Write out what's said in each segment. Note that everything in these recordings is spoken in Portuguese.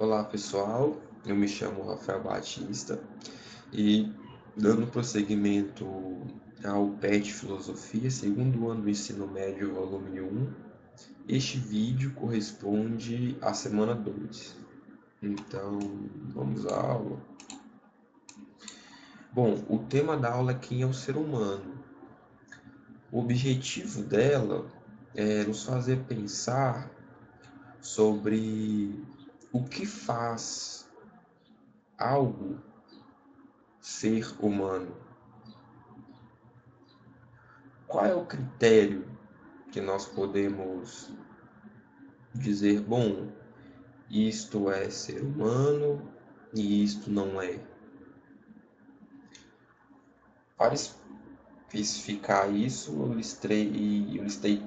Olá pessoal, eu me chamo Rafael Batista e dando prosseguimento ao PET Filosofia, segundo ano do ensino médio, volume 1, este vídeo corresponde à semana 2. Então, vamos à aula. Bom, o tema da aula é quem é o ser humano. O objetivo dela é nos fazer pensar sobre o que faz algo ser humano. Qual é o critério que nós podemos dizer, bom, isto é ser humano e isto não é? Para especificar isso, eu listei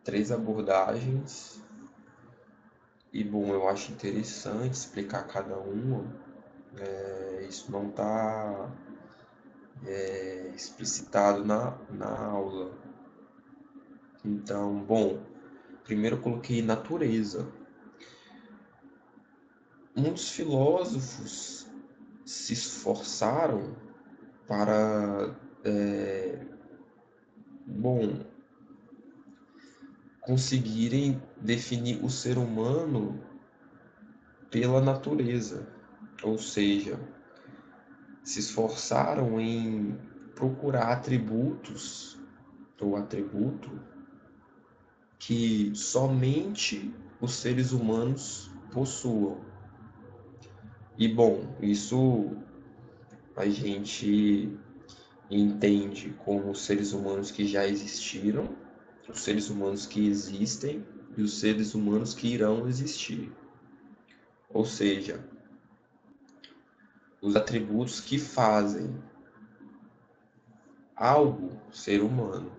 três abordagens e, bom, eu acho interessante explicar cada uma. Isso não está explicitado na aula. Então, bom, primeiro eu coloquei natureza. Muitos filósofos se esforçaram para, bom, conseguirem definir o ser humano pela natureza, ou seja, se esforçaram em procurar atributos ou atributo que somente os seres humanos possuam. E bom, isso a gente entende como os seres humanos que já existiram, os seres humanos que existem e os seres humanos que irão existir. Ou seja, os atributos que fazem algo ser humano.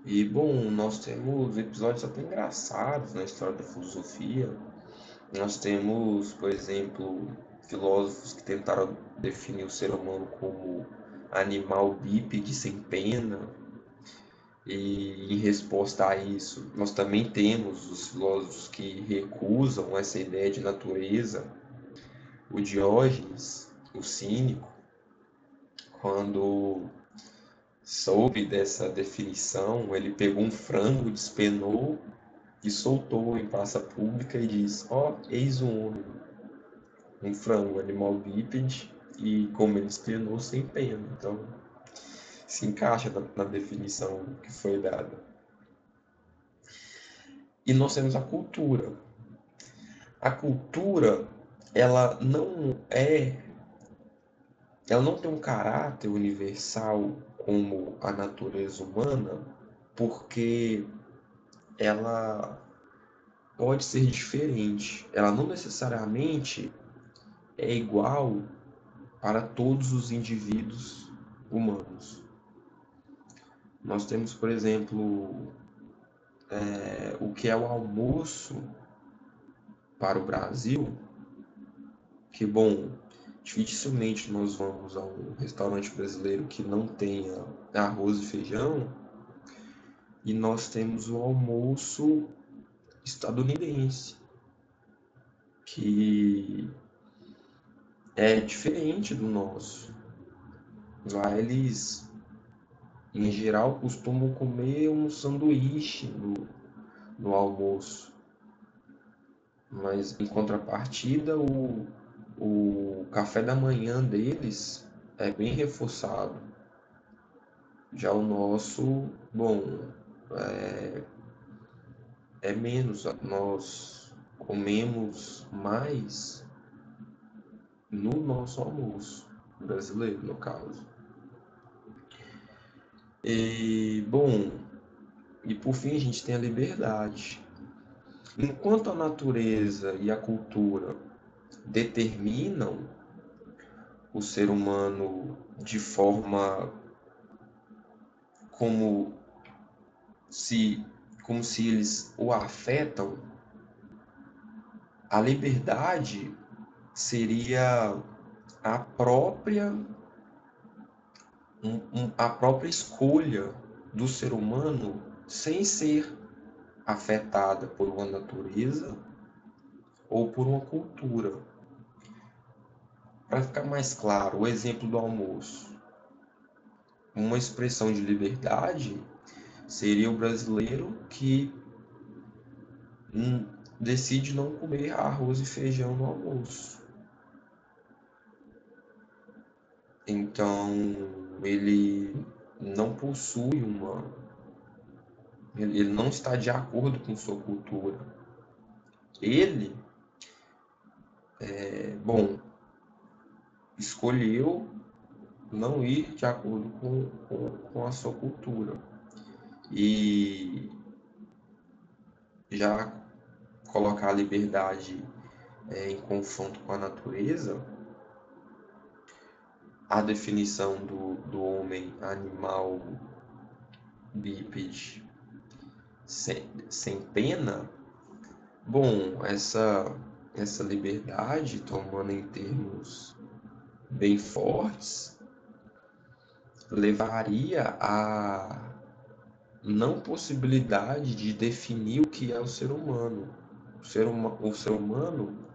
E bom, nós temos episódios até engraçados na história da filosofia. Nós temos, por exemplo, filósofos que tentaram definir o ser humano como animal bípede sem pena. E em resposta a isso, nós também temos os filósofos que recusam essa ideia de natureza. O Diógenes, o cínico, quando soube dessa definição, ele pegou um frango, despenou e soltou em praça pública e disse: ó, eis um homem, um frango, animal bípede, e como ele despenou, sem pena. Então, se encaixa na definição que foi dada. E nós temos a cultura. A cultura, ela não é, ela não tem um caráter universal como a natureza humana, porque ela pode ser diferente. Ela não necessariamente é igual para todos os indivíduos humanos. Nós temos, por exemplo, o que é o almoço para o Brasil, que, bom, dificilmente nós vamos a um restaurante brasileiro que não tenha arroz e feijão, e nós temos o almoço estadunidense, que é diferente do nosso. Lá eles, em geral, costumam comer um sanduíche no almoço, mas em contrapartida, o café da manhã deles é bem reforçado. Já o nosso, bom, é menos. Nós comemos mais no nosso almoço, brasileiro, no caso. E, bom, e por fim a gente tem a liberdade. Enquanto a natureza e a cultura determinam o ser humano de forma como se, como se eles o afetam, a liberdade seria a própria, a própria escolha do ser humano sem ser afetada por uma natureza ou por uma cultura. Para ficar mais claro, o exemplo do almoço. Uma expressão de liberdade seria o brasileiro que decide não comer arroz e feijão no almoço. Então, ele não possui uma. Ele não está de acordo com sua cultura. Ele, bom, escolheu não ir de acordo com a sua cultura. E já colocar a liberdade em confronto com a natureza, a definição do homem animal bípede sem pena, bom, essa liberdade, tomando em termos bem fortes, levaria à não possibilidade de definir o que é o ser humano. O ser humano,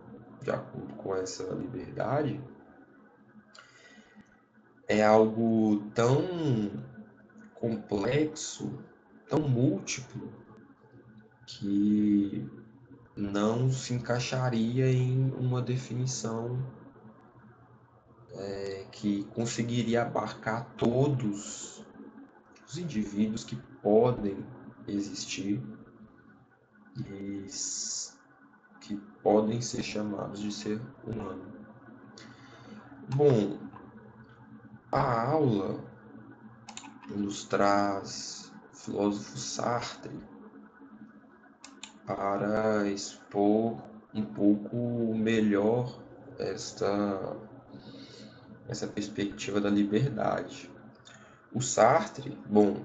de acordo com essa liberdade, é algo tão complexo, tão múltiplo, que não se encaixaria em uma definição que conseguiria abarcar todos os indivíduos que podem existir e que podem ser chamados de ser humano. Bom, a aula nos traz o filósofo Sartre para expor um pouco melhor essa perspectiva da liberdade. O Sartre, bom,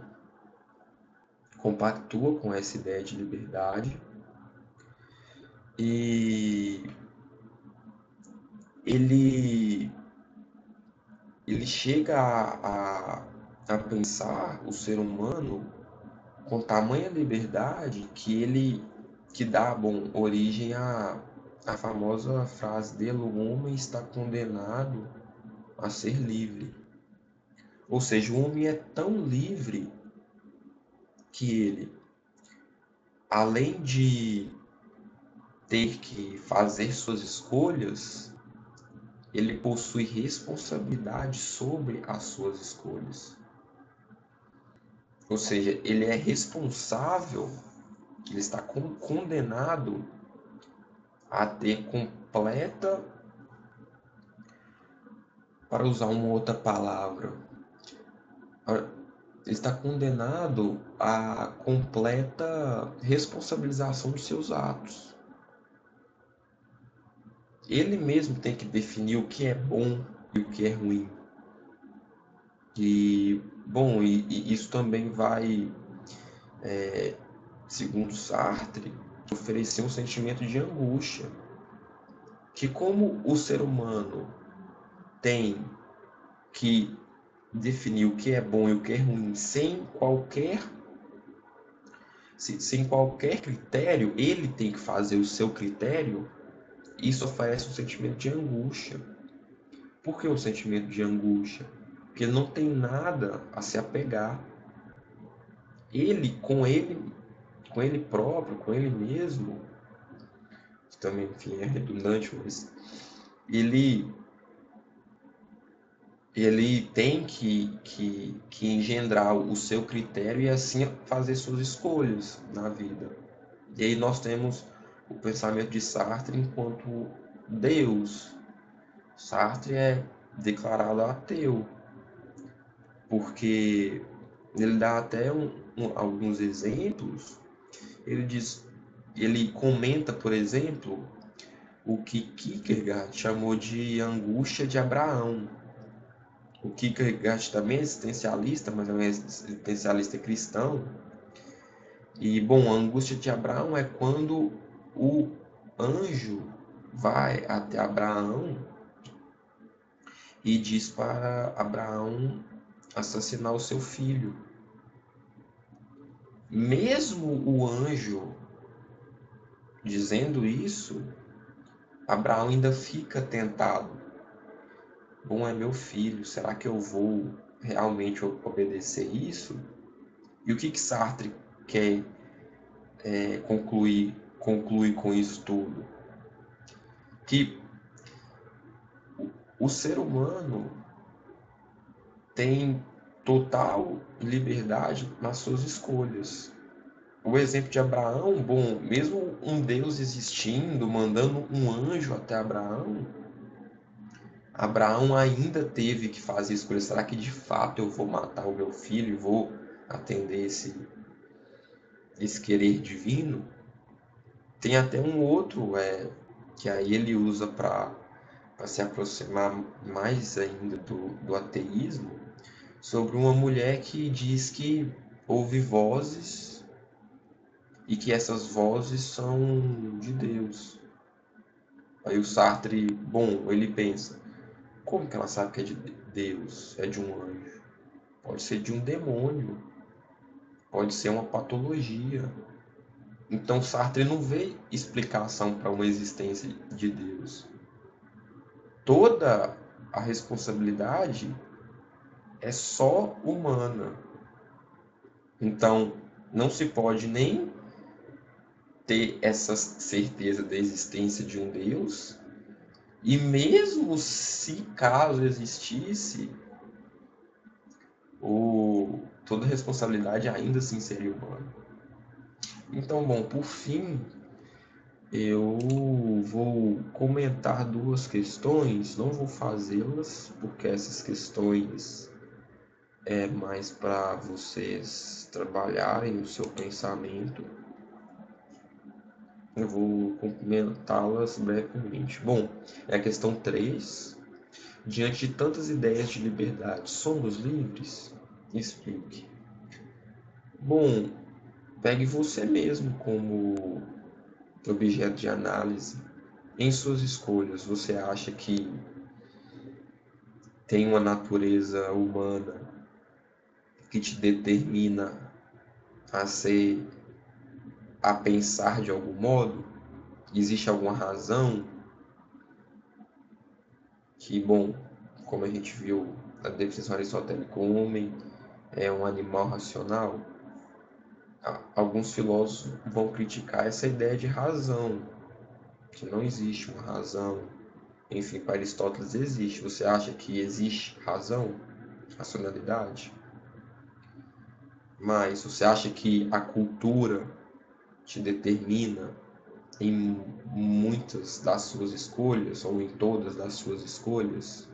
compactua com essa ideia de liberdade e ele chega a pensar o ser humano com tamanha liberdade que dá, bom, origem à famosa frase dele: o homem está condenado a ser livre. Ou seja, o homem é tão livre que ele, além de ter que fazer suas escolhas, ele possui responsabilidade sobre as suas escolhas. Ou seja, ele é responsável, ele está condenado a ter completa, para usar uma outra palavra, ele está condenado à completa responsabilização dos seus atos. Ele mesmo tem que definir o que é bom e o que é ruim. E, bom, e isso também vai, segundo Sartre, oferecer um sentimento de angústia, que como o ser humano tem que definir o que é bom e o que é ruim sem qualquer critério, ele tem que fazer o seu critério, isso oferece um sentimento de angústia. Por que um sentimento de angústia? Porque ele não tem nada a se apegar. Ele próprio, com ele mesmo, que também, enfim, é redundante, mas ele tem que engendrar o seu critério e assim fazer suas escolhas na vida. E aí nós temos o pensamento de Sartre enquanto Deus. Sartre é declarado ateu, porque ele dá até alguns exemplos. Ele comenta, por exemplo, o que Kierkegaard chamou de angústia de Abraão. O Kierkegaard também é existencialista, mas é um existencialista cristão. E, bom, a angústia de Abraão é quando o anjo vai até Abraão e diz para Abraão assassinar o seu filho. mesmo o anjo dizendo isso, Abraão ainda fica tentado. Bom, é meu filho, será que eu vou realmente obedecer isso? E o que Sartre quer conclui com isso tudo? Que o ser humano tem total liberdade nas suas escolhas. O exemplo de Abraão, bom, mesmo um Deus existindo, mandando um anjo até Abraão, Abraão ainda teve que fazer escolha. Será que de fato eu vou matar o meu filho e vou atender esse querer divino? Tem até um outro que aí ele usa para se aproximar mais ainda do ateísmo, sobre uma mulher que diz que ouve vozes e que essas vozes são de Deus. Aí o Sartre, bom, ele pensa, como que ela sabe que é de Deus? É de um anjo? Pode ser de um demônio, pode ser uma patologia. Então Sartre não vê explicação para uma existência de Deus. Toda a responsabilidade é só humana. Então não se pode nem ter essa certeza da existência de um Deus, e mesmo se caso existisse, toda a responsabilidade ainda assim seria humana. Então, bom, por fim, eu vou comentar duas questões, não vou fazê-las, porque essas questões é mais para vocês trabalharem o seu pensamento. Eu vou comentá-las brevemente. Bom, é a questão 3. Diante de tantas ideias de liberdade, somos livres? Explique. Bom, pegue você mesmo como objeto de análise. Em suas escolhas, você acha que tem uma natureza humana que te determina a pensar de algum modo? Existe alguma razão que, bom, como a gente viu na definição aristotélica, o homem é um animal racional? Alguns filósofos vão criticar essa ideia de razão, que não existe uma razão. Enfim, para Aristóteles existe. Você acha que existe razão, racionalidade? Mas você acha que a cultura te determina em muitas das suas escolhas, ou em todas das suas escolhas?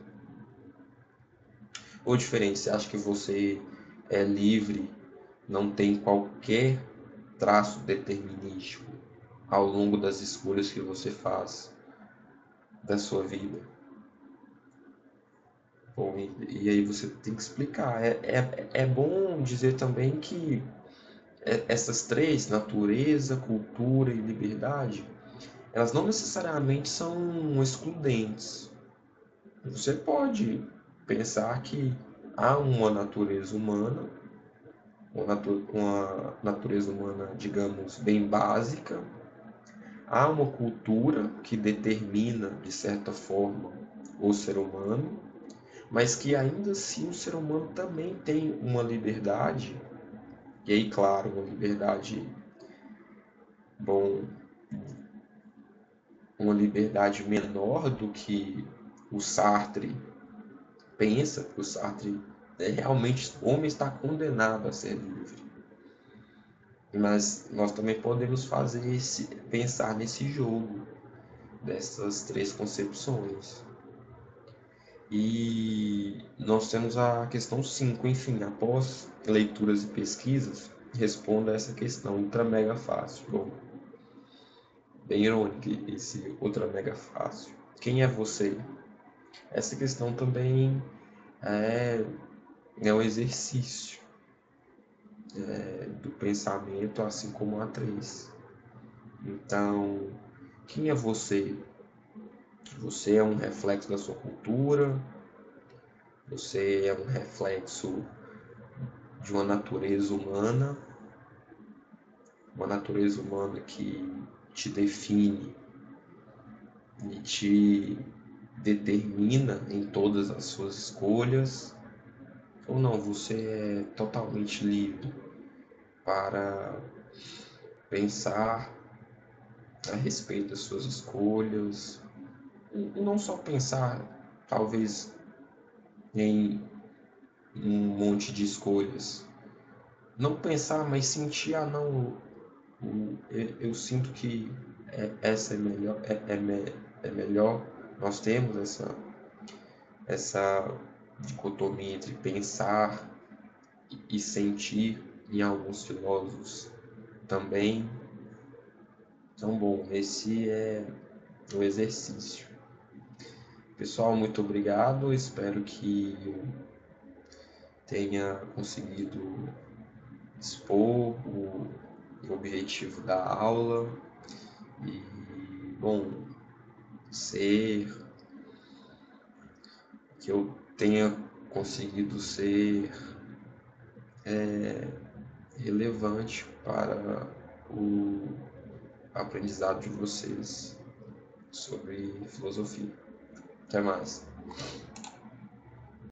Ou diferente, você acha que você é livre, não tem qualquer traço determinístico ao longo das escolhas que você faz da sua vida? Bom, e aí você tem que explicar. É bom dizer também que essas três, natureza, cultura e liberdade, elas não necessariamente são excludentes. Você pode pensar que há uma natureza humana, uma natureza humana, digamos, bem básica, há uma cultura que determina, de certa forma, o ser humano, mas que ainda assim o ser humano também tem uma liberdade, e aí, claro, uma liberdade, bom, uma liberdade menor do que o Sartre pensa, que o Sartre realmente, o homem está condenado a ser livre. Mas nós também podemos pensar nesse jogo dessas três concepções. E nós temos a questão 5, enfim, após leituras e pesquisas, responda a essa questão ultra mega fácil. Bom, bem irônico esse ultra mega fácil. Quem é você? Essa questão também é um exercício do pensamento, assim como a 3. Então, quem é você? Você é um reflexo da sua cultura? Você é um reflexo de uma natureza humana? uma natureza humana que te define e te determina em todas as suas escolhas, ou não, você é totalmente livre para pensar a respeito das suas escolhas, e não só pensar, talvez, em um monte de escolhas. Não pensar, mas sentir, ah não, eu sinto que essa é melhor, é melhor. Nós temos essa dicotomia entre pensar e sentir em alguns filósofos também. Então, bom, esse é o exercício. Pessoal, muito obrigado. Espero que eu tenha conseguido expor o objetivo da aula e, bom, que eu tenha conseguido ser relevante para o aprendizado de vocês sobre filosofia. Até mais.